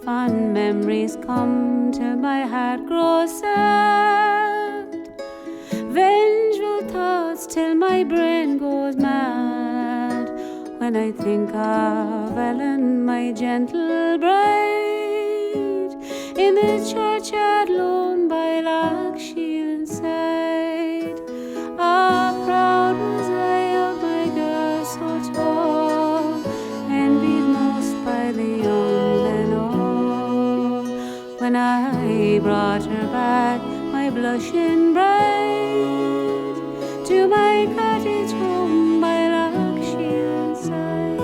fond memories come till my heart grows sad. Vengeful thoughts till my brain goes mad. When I think of Ellen, my gentle bride, in the churchyard lone by Lough Sheelin side. Ah, proud was I of my girl so tall, envied most by the young and all. When I brought her back, my blushing bride, to my cottage home by Lough Sheelin side.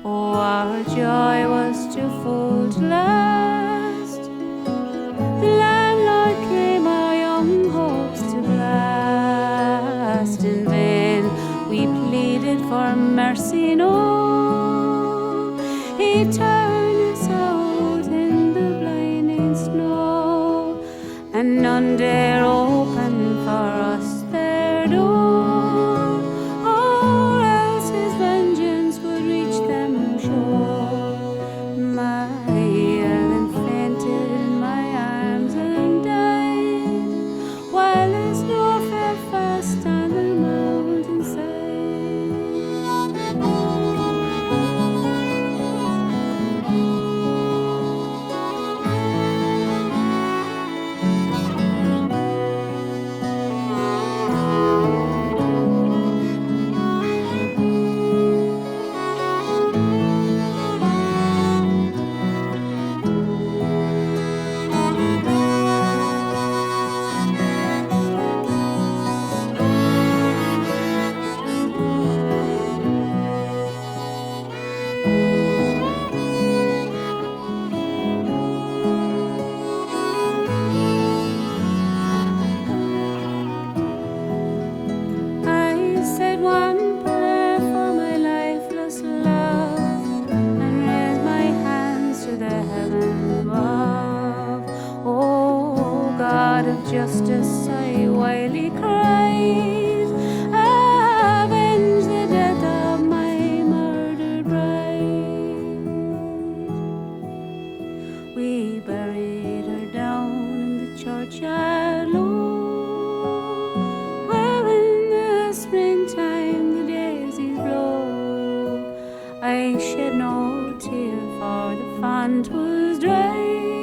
Oh, our joy was too full to last. The landlord came our young hopes to blast. In vain we pleaded for mercy, no. He turned us out in the blinding snow, and none dare open for us their door, or else his vengeance would reach them sure. My Ellen fainted in my arms and died, while the snow fell fast on the mountainside. I said one prayer for my lifeless love, and raised my hands to the heaven above. Oh, God of justice, I wildly cried, avenge the death of my murdered bride. We buried her down in the churchyard low, where in the springtime the daisies blow. I shed no tear, for the font was dry,